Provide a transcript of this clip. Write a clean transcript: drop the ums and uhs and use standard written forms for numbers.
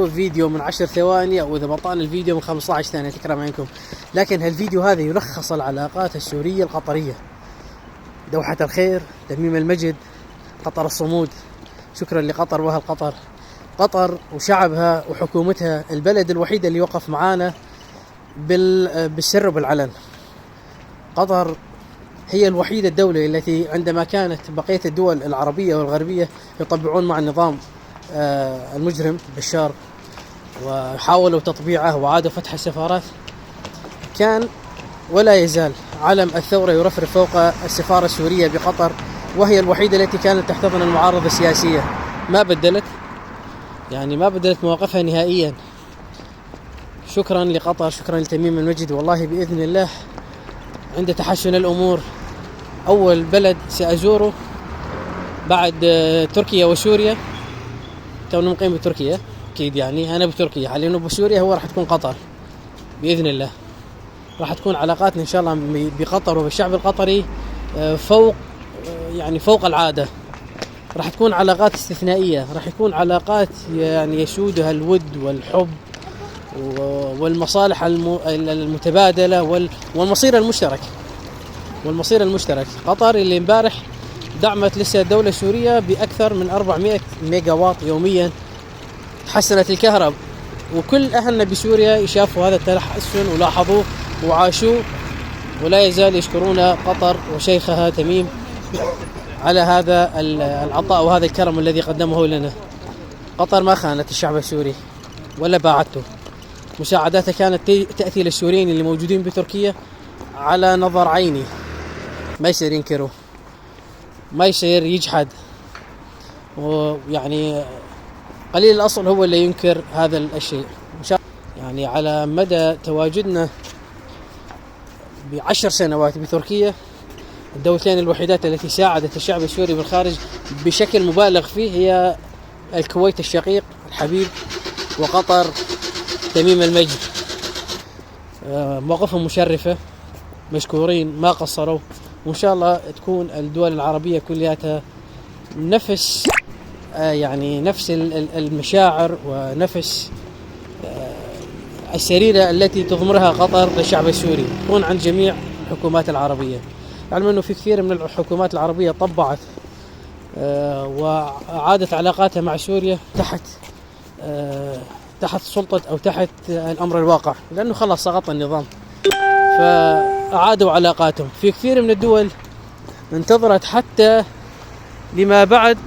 فيديو من 10 ثواني، أو إذا بطال الفيديو من 15 ثانية تكرم عينكم. لكن هالفيديو هذا يلخص العلاقات السورية القطرية: دوحة الخير، تميم المجد، قطر الصمود. شكرا لقطر وأهل قطر. قطر وشعبها وحكومتها البلد الوحيد اللي وقف معانا بالسر وبالعلن. قطر هي الوحيدة الدولة التي عندما كانت بقية الدول العربية والغربية يطبعون مع النظام المجرم بشار وحاولوا تطبيعه وعادوا فتح السفارات، كان ولا يزال علم الثورة يرفرف فوق السفارة السورية بقطر، وهي الوحيدة التي كانت تحتضن المعارضة السياسية. ما بدلت مواقفها نهائيا. شكرا لقطر، شكرا لتميم المجد. والله بإذن الله عند تحسن الأمور أول بلد سأزوره بعد تركيا وسوريا، تونا مقيم بتركيا أكيد، يعني أنا بتركيا حاليا، وبسوريا هو راح تكون قطر بإذن الله. راح تكون علاقاتنا إن شاء الله بقطر وبالشعب القطري فوق العادة. راح تكون علاقات استثنائية، راح يكون علاقات يعني يسودها الود والحب والمصالح المتبادلة والمصير المشترك. قطر اللي امبارح دعمت لسه الدولة السورية بأكثر من 400 ميجا واط يوميا، حسنت الكهرب، وكل أهلنا بسوريا شافوا هذا التحسن ولاحظوه وعاشوه، ولا يزال يشكرون قطر وشيخها تميم على هذا العطاء وهذا الكرم الذي قدمه لنا. قطر ما خانت الشعب السوري ولا باعته. مساعداتها كانت تأتي للسوريين اللي موجودين بتركيا على نظر عيني، ما يصير ينكره، ما يصير يجحد، ويعني قليل الأصل هو اللي ينكر هذا الشيء. يعني على مدى تواجدنا ب10 سنوات بتركيا، الدولتين الوحيدات التي ساعدت الشعب السوري بالخارج بشكل مبالغ فيه هي الكويت الشقيق الحبيب وقطر تميم المجد. مواقفهم مشرفة، مشكورين، ما قصروا، وإن شاء الله تكون الدول العربية كلها نفس المشاعر ونفس السريرة التي تضمرها قطر للشعب السوري تكون عند جميع الحكومات العربية. علم أنه في كثير من الحكومات العربية طبعت وعادت علاقاتها مع سوريا تحت سلطة أو تحت الأمر الواقع، لأنه خلاص سقط النظام، فأعادوا علاقاتهم. في كثير من الدول انتظرت حتى لما بعد